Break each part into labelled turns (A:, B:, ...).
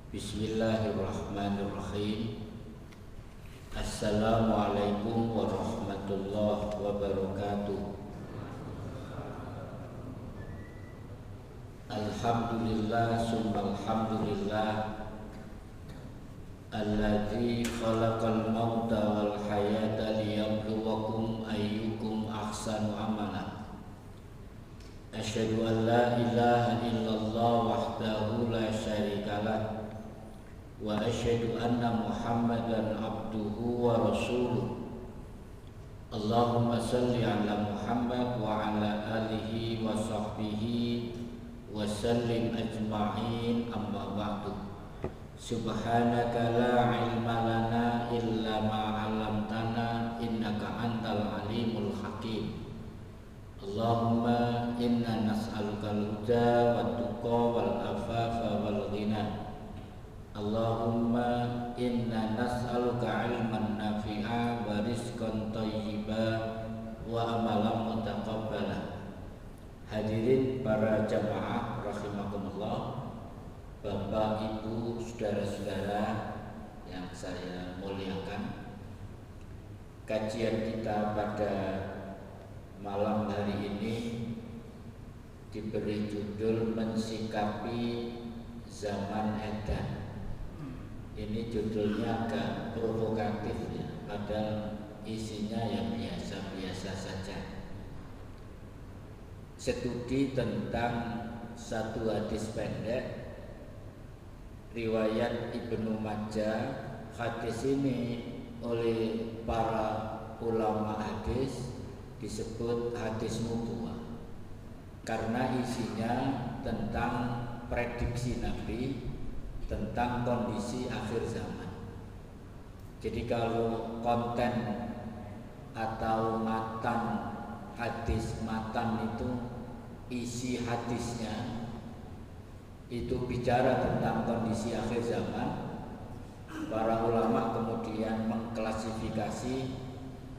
A: Bismillahirrahmanirrahim. Assalamualaikum warahmatullahi wabarakatuh. Alhamdulillah summa alhamdulillah alladzi khalaqal mauta wal hayata liyabluwakum ayyukum ahsanu amala. Asyhadu an la ilaha illallah wahdahu la syarikalah wa asyhadu anna Muhammadan abduhu wa rasuluh. Allahumma salli ala Muhammad wa ala alihi wa sahbihi wa sallim ajma'in, amma ba'du. Subhanaka la ilma lana illa ma 'allamtana innaka antal alimul hakim. Allahumma inna nas'aluka al-huda wa tuqa wal afafa wal ghina. Allahumma inna nas'aluka ilman nafi'a wa rizqan thayyiba wa amalan mutaqabbala. Hadirin para jamaah rahimakumullah, Bapak, Ibu, saudara-saudara yang saya muliakan, kajian kita pada malam hari ini diberi judul Mensikapi Zaman Edan. Ini judulnya agak provokatif ya, padahal isinya yang biasa-biasa saja. Studi tentang satu hadis pendek riwayat Ibnu Majah. Hadis ini oleh para ulama hadis disebut hadis nubuwah karena isinya tentang prediksi Nabi tentang kondisi akhir zaman. Jadi kalau konten atau matan hadis, matan itu isi hadisnya itu bicara tentang kondisi akhir zaman, para ulama kemudian mengklasifikasi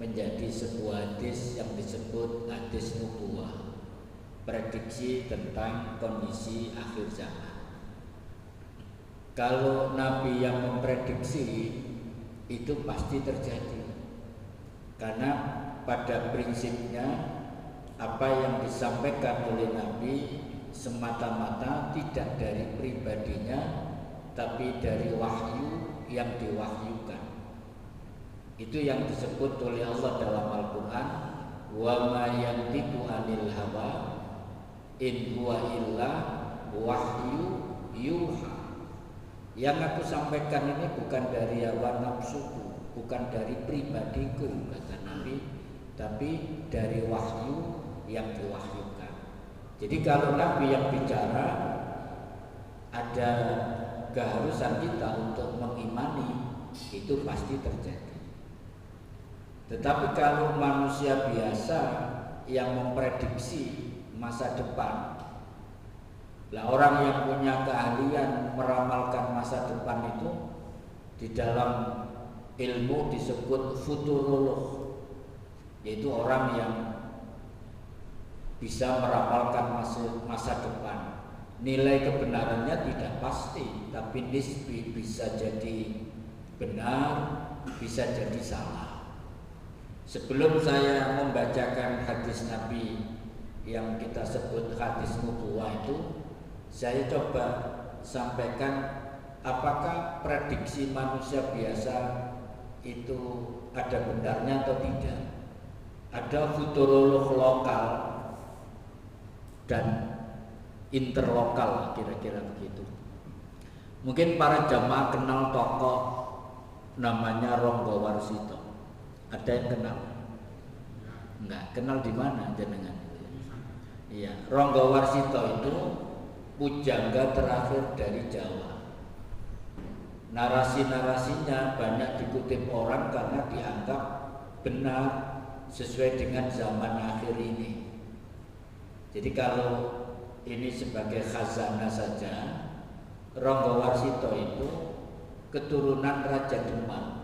A: menjadi sebuah hadis yang disebut hadis nubuwah, prediksi tentang kondisi akhir zaman. Kalau Nabi yang memprediksi itu pasti terjadi, karena pada prinsipnya apa yang disampaikan oleh Nabi semata-mata tidak dari pribadinya, tapi dari wahyu yang diwahyukan. Itu yang disebut oleh Allah dalam Al-Quran, wa ma yantiqu anil hawa in huwa illa wahyu yuha. Yang aku sampaikan ini bukan dari hawa nafsuku, bukan dari pribadiku, kata Nabi, tapi dari wahyu yang diwahyukan. Jadi kalau Nabi yang bicara, ada keharusan kita untuk mengimani, itu pasti terjadi. Tetapi kalau manusia biasa yang memprediksi masa depan, lah orang yang punya keahlian meramalkan masa depan itu di dalam ilmu disebut futurolog, yaitu orang yang bisa meramalkan masa depan. Nilai kebenarannya tidak pasti, tapi nisbi, bisa jadi benar, bisa jadi salah. Sebelum saya membacakan hadis Nabi yang kita sebut hadis nubuwah itu, saya coba sampaikan apakah prediksi manusia biasa itu ada benarnya atau tidak. Ada futurolog lokal dan interlokal, kira-kira begitu. Mungkin para jamaah kenal tokoh namanya Ronggo Warsito. Ada yang kenal? Enggak, kenal di mana jenengan? Iya, Ronggo Warsito itu pujangga terakhir dari Jawa. Narasi-narasinya banyak dikutip orang karena dianggap benar sesuai dengan zaman akhir ini. Jadi kalau ini sebagai khazanah saja, Ronggo Warsito itu keturunan Raja Demak,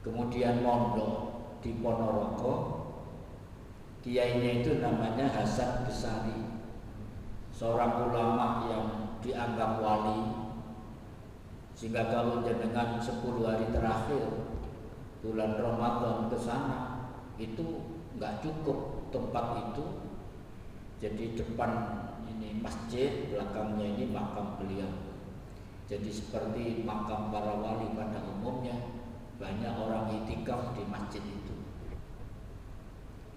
A: kemudian mondok di Ponorogo. Kiainya itu namanya Hasan Besari, seorang ulama yang dianggap wali, Sehingga kalau jenengan 10 hari terakhir bulan Ramadan ke sana, itu nggak cukup tempat itu. Jadi depan ini masjid, belakangnya ini makam beliau. Jadi seperti makam para wali pada umumnya, banyak orang itikaf di masjid itu.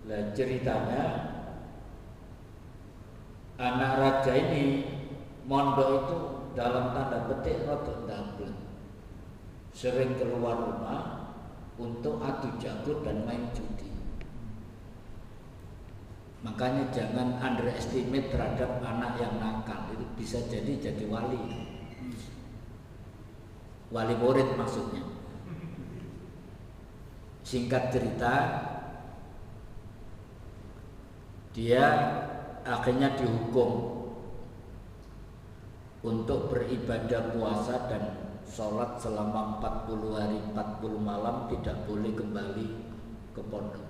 A: Nah, ceritanya anak raja ini mondok itu dalam tanda petik rada ndablek. Sering keluar rumah untuk adu jago dan main judi. Makanya jangan underestimate terhadap anak yang nakal, itu bisa jadi wali. Wali murid maksudnya. Singkat cerita, dia akhirnya dihukum untuk beribadah puasa dan sholat selama 40 hari 40 malam, tidak boleh kembali ke pondok.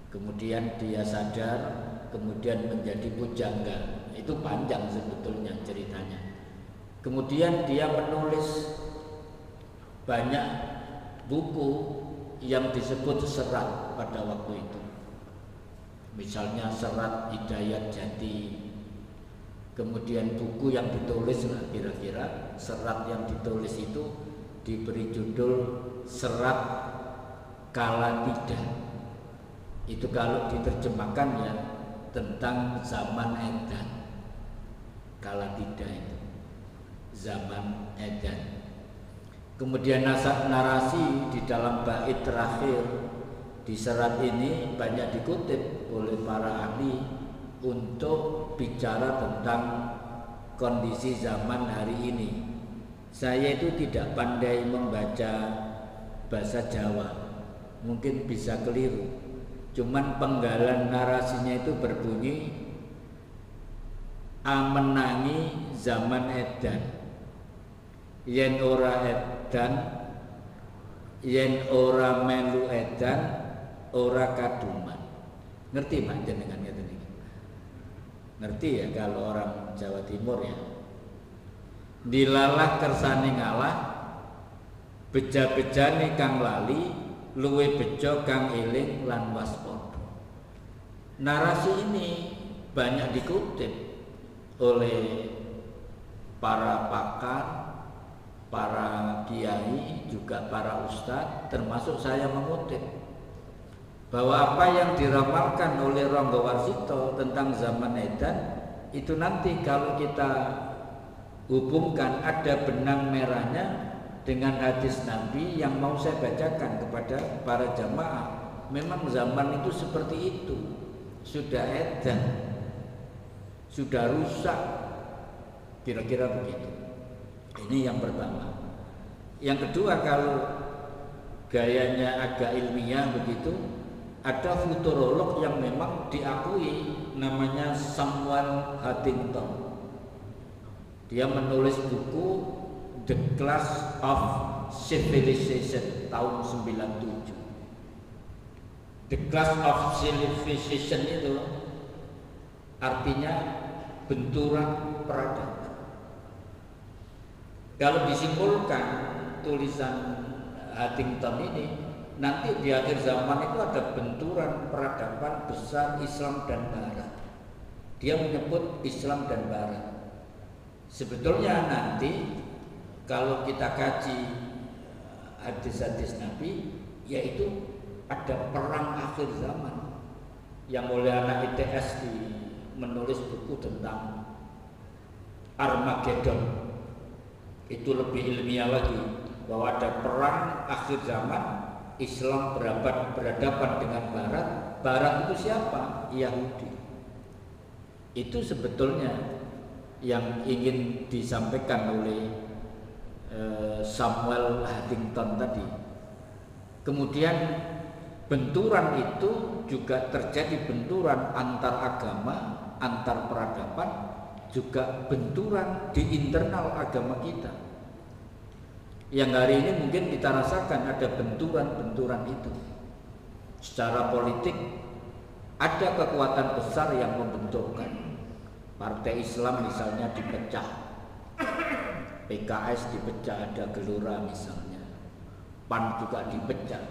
A: Kemudian dia sadar, kemudian menjadi pujangga. Itu panjang sebetulnya ceritanya. Kemudian dia menulis banyak buku yang disebut serat pada waktu itu. Misalnya serat Hidayat Jati. Kemudian buku yang ditulis lah kira-kira, serat yang ditulis itu diberi judul Serat Kalatida. Itu kalau diterjemahkan ya tentang zaman edan. Kalatida itu zaman edan. Kemudian narasi di dalam bait terakhir di serat ini banyak dikutip oleh para ahli untuk bicara tentang kondisi zaman hari ini. Saya itu tidak pandai membaca bahasa Jawa, mungkin bisa keliru. Cuman penggalan narasinya itu berbunyi amenangi zaman edan. Yen ora edan, yen ora melu edan, ora kaduman. Ngerti Pak jenengan ngeten iki? Ngerti ya kalau orang Jawa Timur ya. Dilalah kersane ngalah, beja-bejane kang lali, luwe bejo kang eling lan waspada. Narasi ini banyak dikutip oleh para pakar, para kiai, juga para ustadz, termasuk saya mengutip bahwa apa yang diramalkan oleh Ronggo Warsito tentang zaman edan itu nanti kalau kita hubungkan ada benang merahnya dengan hadis Nabi yang mau saya bacakan kepada para jamaah. Memang zaman itu seperti itu, sudah edan, sudah rusak, kira-kira begitu. Ini yang pertama. Yang kedua, kalau gayanya agak ilmiah begitu, ada futurolog yang memang diakui, namanya Samuel Huntington. Dia menulis buku The Clash of Civilization tahun 97. The Clash of Civilization itu artinya benturan peradaban. Kalau disimpulkan tulisan Huntington ini, nanti di akhir zaman itu ada benturan peradaban besar Islam dan Barat. Dia menyebut Islam dan Barat. Sebetulnya nanti kalau kita kaji hadis-hadis Nabi, yaitu ada perang akhir zaman yang oleh anak ITS menulis buku tentang Armageddon. Itu lebih ilmiah lagi, bahwa ada perang akhir zaman, Islam berhadapan dengan Barat. Barat itu siapa? Yahudi. Itu sebetulnya yang ingin disampaikan oleh Samuel Huntington tadi. Kemudian benturan itu juga terjadi benturan antar agama, antar peradaban, juga benturan di internal agama kita. Yang hari ini mungkin kita rasakan ada benturan-benturan itu. Secara politik ada kekuatan besar yang membenturkan. Partai Islam misalnya dipecah, PKS dipecah, ada Gelora misalnya, PAN juga dipecah,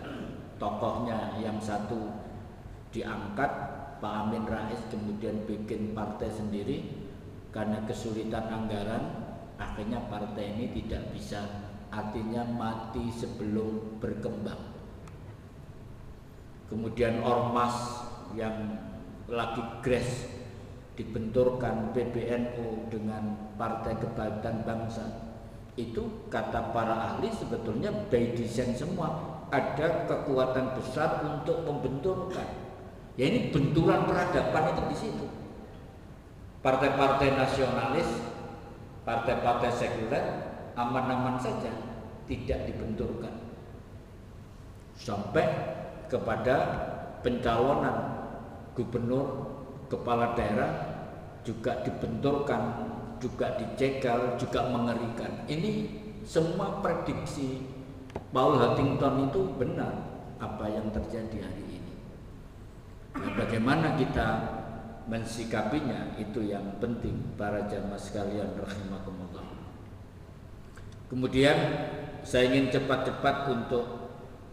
A: tokohnya yang satu diangkat Pak Amin Rais kemudian bikin partai sendiri karena kesulitan anggaran, akhirnya partai ini tidak bisa, artinya mati sebelum berkembang. Kemudian ormas yang lagi gres dibenturkan PBNU dengan Partai Kebangkitan Bangsa, itu kata para ahli sebetulnya by design semua, ada kekuatan besar untuk membenturkan. Ya ini benturan peradaban itu di situ. Partai-partai nasionalis, partai-partai sekuler aman-aman saja, tidak dibenturkan sampai kepada pencalonan gubernur, kepala daerah juga dibenturkan, juga dicegal, juga mengerikan. Ini semua prediksi Paul Huntington itu benar apa yang terjadi hari ini. Nah, bagaimana kita mensikapinya itu yang penting para jamaah sekalian rahimakumullah. Kemudian saya ingin cepat-cepat untuk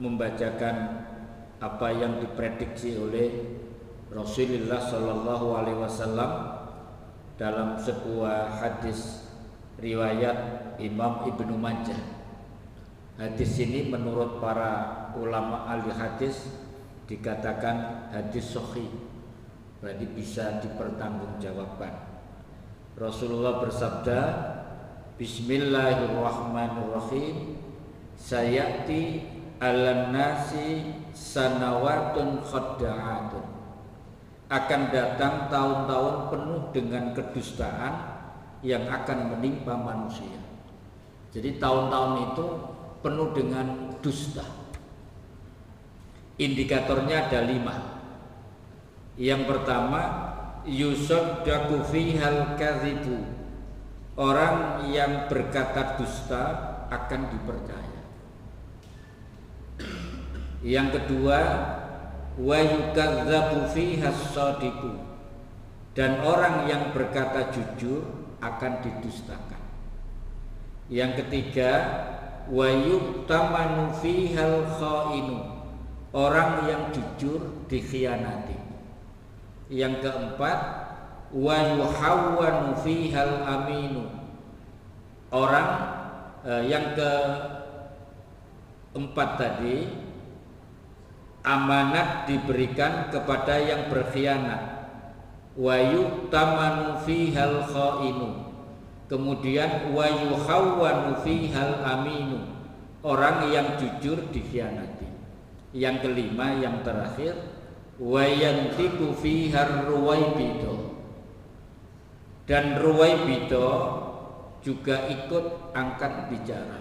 A: membacakan apa yang diprediksi oleh Rasulullah Shallallahu Alaihi Wasallam dalam sebuah hadis riwayat Imam Ibnu Majah. Hadis ini menurut para ulama ahli hadis dikatakan hadis sahih, berarti bisa dipertanggungjawabkan. Rasulullah bersabda, Bismillahirrahmanirrahim, sayati alan nasi sanawatun khadda'atun, akan datang tahun-tahun penuh dengan kedustaan yang akan menimpa manusia. Jadi tahun-tahun itu penuh dengan dusta. Indikatornya ada 5. Yang pertama, yusaddaqu fihal kadhibu, orang yang berkata dusta akan dipercaya. Yang kedua, wa yukadzabu fiha as-shadiqu, dan orang yang berkata jujur akan didustakan. Yang ketiga, wa yu'tamanu fihal khainu, orang yang jujur dikhianati. Yang keempat, wa yuhawwanu fihal aminu, orang yang keempat tadi, amanat diberikan kepada yang berkhianat. Wa yu'tamanu fihal khainu, kemudian wa yuhawwanu fihal aminu, orang yang jujur dikhianati. Yang kelima, yang terakhir, wa yantiqu fihar ruwaibido, dan ruwaibido juga ikut angkat bicara.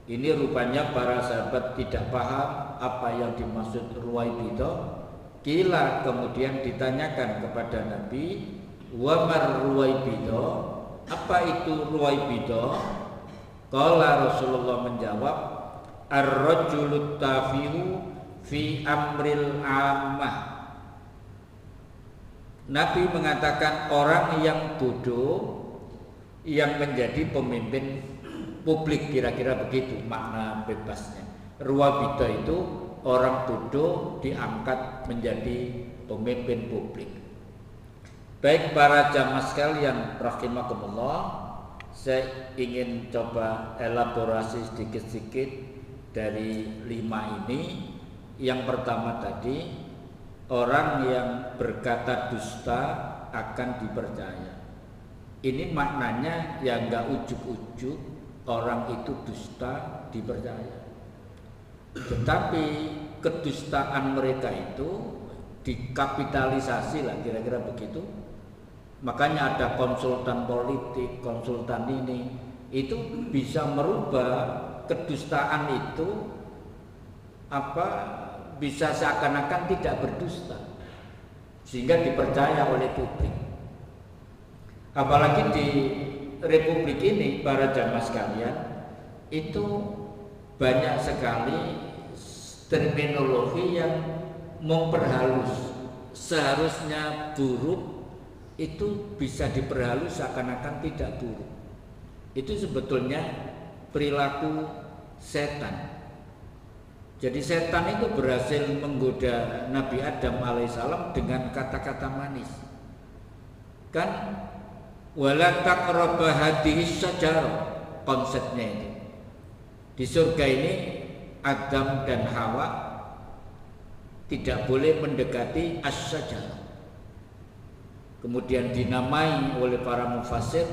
A: Ini rupanya para sahabat tidak paham apa yang dimaksud ruwaibido. Kila kemudian ditanyakan kepada Nabi, wa mar ruwaibido, apa itu ruwaibido? Qala Rasulullah menjawab, ar-rajulut tafihu fi amril ammah. Nabi mengatakan orang yang bodoh yang menjadi pemimpin publik, kira-kira begitu makna bebasnya. Ruwaibido itu orang bodoh diangkat menjadi pemimpin publik. Baik para jamaah sekalian rahimakumullah, saya ingin coba elaborasi sedikit-sedikit dari 5 ini. Yang pertama tadi, orang yang berkata dusta akan dipercaya. Ini maknanya ya enggak ujuk-ujuk orang itu dusta dipercaya. Tetapi kedustaan mereka itu dikapitalisasi lah, kira-kira begitu. Makanya ada konsultan politik, konsultan ini, itu bisa merubah kedustaan itu bisa seakan-akan tidak berdusta, sehingga dipercaya oleh publik. Apalagi di republik ini para jamaah sekalian, itu banyak sekali terminologi yang memperhalus. Seharusnya buruk itu bisa diperhalus seakan-akan tidak buruk. Itu sebetulnya perilaku setan. Jadi setan itu berhasil menggoda Nabi Adam alaihissalam dengan kata-kata manis. Kan wala taqrabu hadhihi syajarah, konsepnya itu. Di surga ini Adam dan Hawa tidak boleh mendekati as-syajarah. Kemudian dinamai oleh para mufassir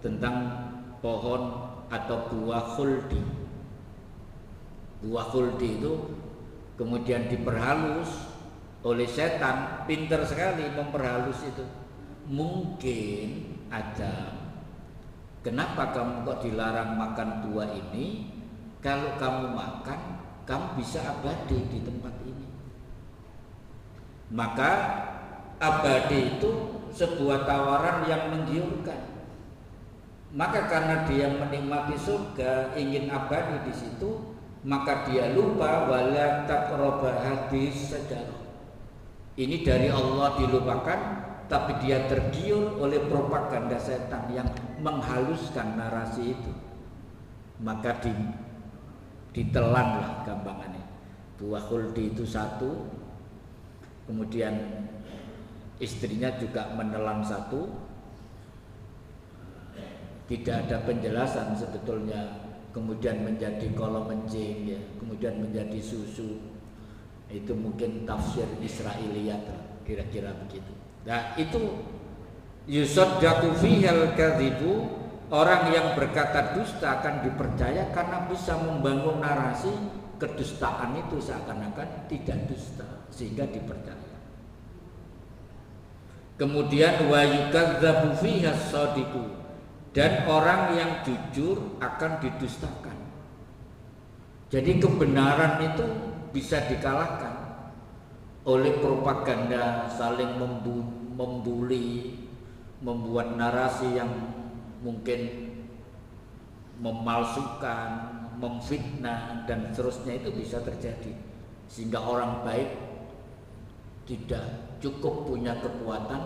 A: tentang pohon atau buah khuldi. Buah khuldi itu kemudian diperhalus oleh setan, pintar sekali memperhalus itu. Mungkin Adam, kenapa kamu kok dilarang makan buah ini? Kalau kamu makan, kamu bisa abadi di tempat ini. Maka abadi itu sebuah tawaran yang menggiurkan. Maka karena dia menikmati surga, ingin abadi di situ, maka dia lupa wala taqrabu hadhihi syajarah. Ini dari Allah dilupakan, tapi dia tergiur oleh propaganda setan yang menghaluskan narasi itu. Maka ditelanlah gampangannya. Buah khuldi itu satu, kemudian istrinya juga menelan satu. Tidak ada penjelasan sebetulnya, kemudian menjadi kolom kencing, ya, kemudian menjadi susu. Itu mungkin tafsir Israiliyat, kira-kira begitu. Nah, itu yusaddaqu fihal kadzibu, orang yang berkata dusta akan dipercaya karena bisa membangun narasi kedustaan itu seakan-akan tidak dusta, sehingga dipercaya. Kemudian wa yukadzabu fihas shadiqu, dan orang yang jujur akan didustakan. Jadi kebenaran itu bisa dikalahkan oleh propaganda saling membuli, membuat narasi yang mungkin memalsukan, memfitnah dan seterusnya. Itu bisa terjadi sehingga orang baik tidak cukup punya kekuatan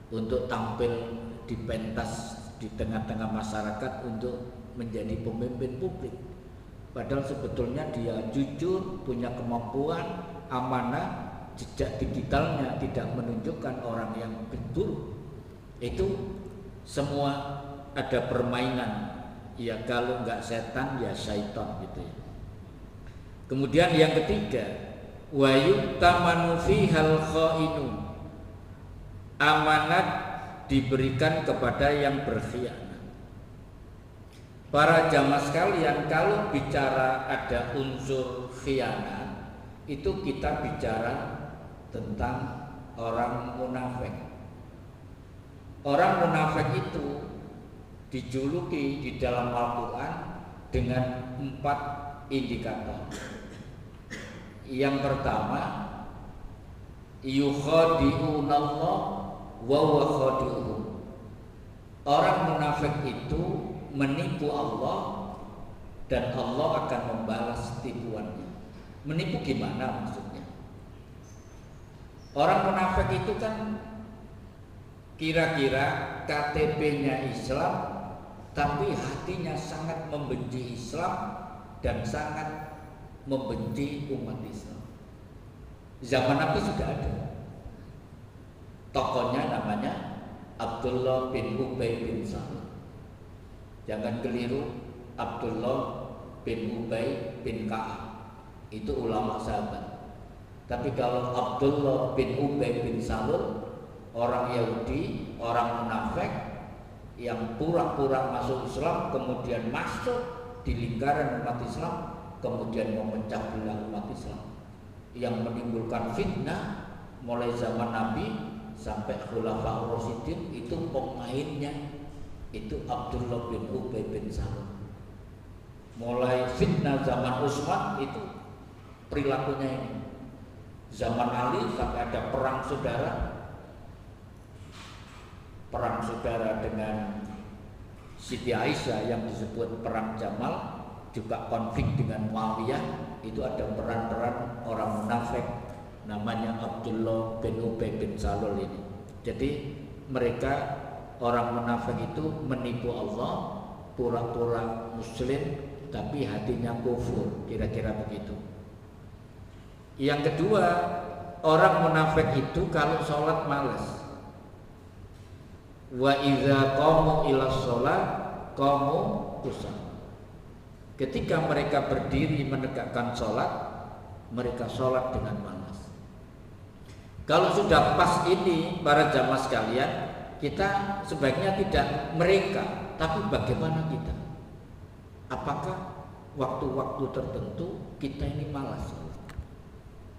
A: untuk tampil di pentas di tengah-tengah masyarakat untuk menjadi pemimpin publik. Padahal sebetulnya dia jujur, punya kemampuan, amanah, jejak digitalnya tidak menunjukkan orang yang buruk. Itu semua ada permainan. Ya kalau enggak setan ya syaitan gitu ya. Kemudian yang ketiga, wa yu'tamanu fihal khainun, amanat diberikan kepada yang berkhianat. Para jamaah sekalian, kalau bicara ada unsur khianat, itu kita bicara tentang orang munafik. Orang munafik itu dijuluki di dalam Al-Quran dengan 4 indikator. Yang pertama, yukhadi'unallah wa huwa khadi'uhum. Orang munafik itu menipu Allah dan Allah akan membalas tipuannya. Menipu gimana maksudnya? Orang munafik itu kan kira-kira KTP-nya Islam, tapi hatinya sangat membenci Islam dan sangat membenci umat Islam. Zaman Nabi sudah ada. Tokohnya namanya Abdullah bin Ubay bin Salul. Jangan keliru, Abdullah bin Ubay bin Ka'ab itu ulama sahabat. Tapi kalau Abdullah bin Ubay bin Salul, orang Yahudi, orang munafik yang pura-pura masuk Islam, kemudian masuk di lingkaran umat Islam, kemudian memecah belah umat Islam, yang menimbulkan fitnah mulai zaman Nabi sampai Khulafaur Rasyidin. Itu pemainnya itu Abdullah bin Ubay bin Salul. Mulai fitnah zaman Utsman itu perilakunya ini. Zaman Ali sampai ada perang saudara dengan Siti Aisyah yang disebut perang Jamal, juga konflik dengan Muawiyah. Itu ada peran-peran orang munafik namanya Abdullah bin Ubay bin Salul ini. Jadi mereka orang munafik itu menipu Allah pura-pura muslim tapi hatinya kufur, kira-kira begitu. Yang kedua, orang munafik itu kalau sholat malas. Wa idza qamu ila sholat qamu kusala. Ketika mereka berdiri menegakkan sholat, mereka sholat dengan malas. Kalau sudah pas ini para jamaah sekalian, kita sebaiknya tidak mereka, tapi bagaimana kita? Apakah waktu-waktu tertentu kita ini malas?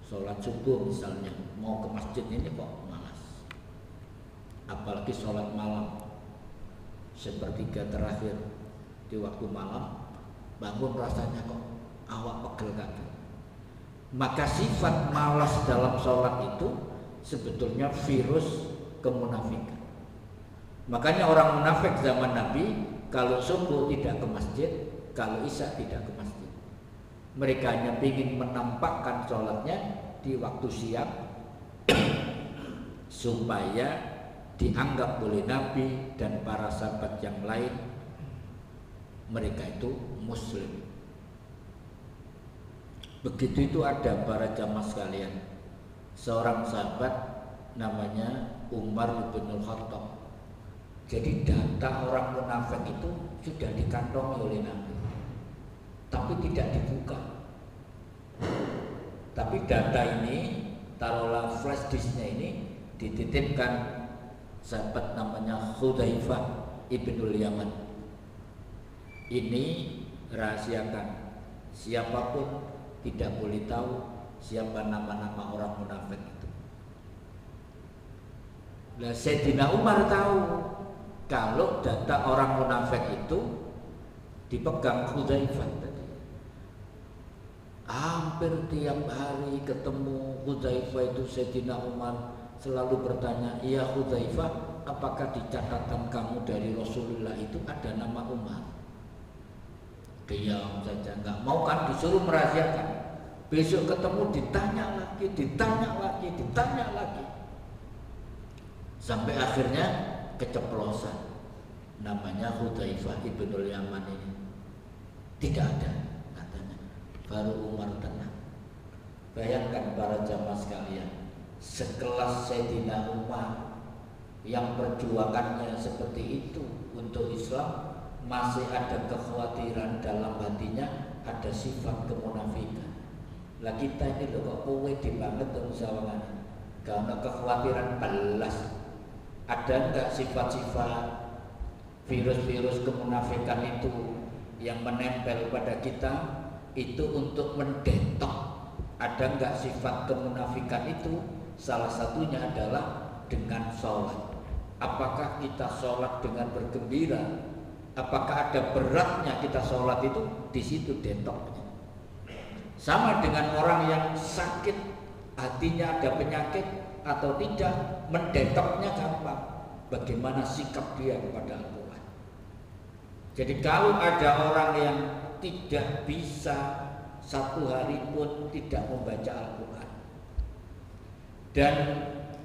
A: Sholat subuh misalnya, mau ke masjid ini kok malas. Apalagi sholat malam, sepertiga terakhir di waktu malam, bangun rasanya kok awak pegel kaki. Maka sifat malas dalam sholat itu sebetulnya virus kemunafikan. Makanya orang munafik zaman Nabi kalau subuh tidak ke masjid, kalau isya tidak ke masjid. Mereka hanya ingin menampakkan sholatnya di waktu siang supaya dianggap oleh Nabi dan para sahabat yang lain mereka itu muslim. Begitu itu ada para jamaah sekalian. Seorang sahabat namanya Umar bin Khattab. Jadi data orang munafik itu sudah dikantongi oleh Nabi, tapi tidak dibuka. Tapi data ini, taruhlah flash disknya ini dititipkan sahabat namanya Hudzaifah ibnul Yaman. Ini rahasiakan, siapapun tidak boleh tahu siapa nama-nama orang munafik itu. Nah, Sayyidina Umar tahu kalau data orang munafik itu dipegang Hudzaifah tadi. Hampir tiap hari ketemu Hudzaifah itu Sayyidina Umar selalu bertanya, "Ya Hudzaifah, apakah di catatan kamu dari Rasulullah itu ada nama Umar?" Diam saja, nggak mau kan, disuruh merahasiakan. Besok ketemu ditanya lagi, ditanya lagi, ditanya lagi. Sampai akhirnya keceplosan, namanya Hudzaifah ibnul Yaman ini tidak ada katanya. Baru Umar tenang. Bayangkan para jamaah sekalian, sekelas Sayyidina Umar yang perjuangannya seperti itu untuk Islam, masih ada kekhawatiran dalam hatinya, ada sifat kemunafikan. Lah kita ini loh kok pede banget dong sawangan, karena kekhawatiran belas. Ada enggak sifat-sifat virus-virus kemunafikan itu yang menempel pada kita itu untuk mendetok? Ada enggak sifat kemunafikan itu? Salah satunya adalah dengan sholat. Apakah kita sholat dengan bergembira? Apakah ada beratnya kita sholat itu? Di situ detoknya. Sama dengan orang yang sakit, hatinya ada penyakit atau tidak, mendetoknya gampang. Bagaimana sikap dia kepada Al-Quran. Jadi kalau ada orang yang tidak bisa satu hari pun tidak membaca Al-Quran, dan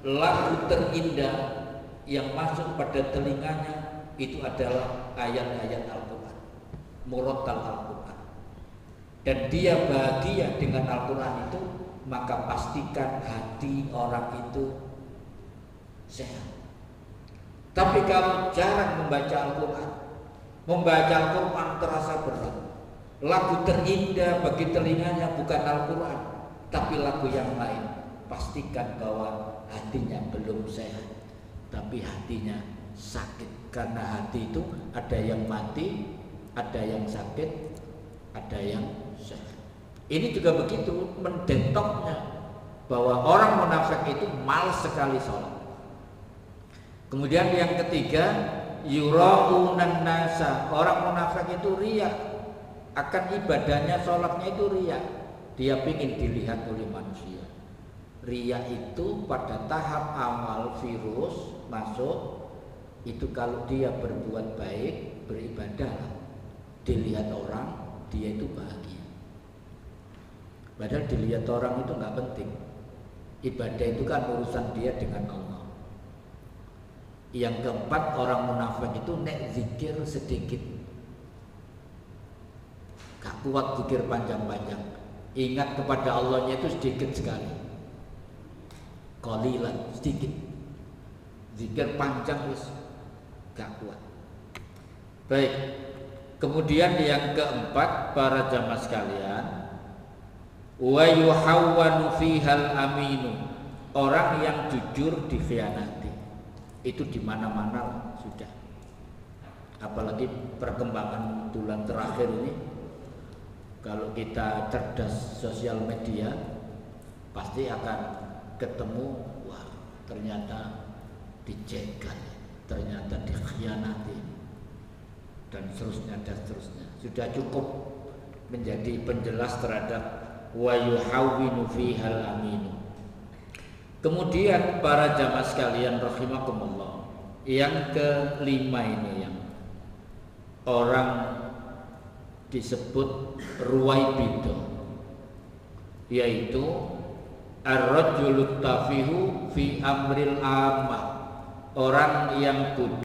A: lagu terindah yang masuk pada telinganya itu adalah ayat-ayat Al-Quran, murattal Al-Quran, dan dia bahagia dengan Al-Quran itu, maka pastikan hati orang itu sehat. Tapi kalau jarang membaca Al-Quran, membaca Al-Quran terasa berat, lagu terindah bagi telinganya bukan Al-Quran tapi lagu yang lain, pastikan bahwa hatinya belum sehat, tapi hatinya sakit. Karena hati itu ada yang mati, ada yang sakit, ada yang sehat. Ini juga begitu, mendetoknya bahwa orang munafik itu malas sekali sholat. Kemudian yang ketiga, yura'unan nasa. Orang munafik itu riya, akan ibadahnya, sholatnya itu riya. Dia ingin dilihat oleh manusia. Riya itu pada tahap awal virus masuk, itu kalau dia berbuat baik, beribadah, dilihat orang, dia itu bahagia. Padahal dilihat orang itu nggak penting. Ibadah itu kan urusan dia dengan Allah. Yang keempat, orang munafik itu nek zikir sedikit, gak kuat zikir panjang-panjang. Ingat kepada Allahnya itu sedikit sekali. Qalilan, sedikit. Zikir panjang wis gak kuat. Baik. Kemudian yang keempat, para jamaah sekalian, wa yuhawwanu fihal aminu. Orang yang jujur dikhianati. Itu di mana-mana sudah. Apalagi perkembangan bulan terakhir ini, kalau kita cerdas sosial media, pasti akan ketemu, wah ternyata dijegal, ternyata dikhianati, dan seterusnya dan seterusnya. Sudah cukup menjadi penjelas terhadap wa yuhawwinu fihal aminu. Kemudian para jamaah sekalian rahimakumullah, yang kelima ini yang orang disebut ruwaibidah, yaitu ar-rajulu tafihu fi amril ammah, orang yang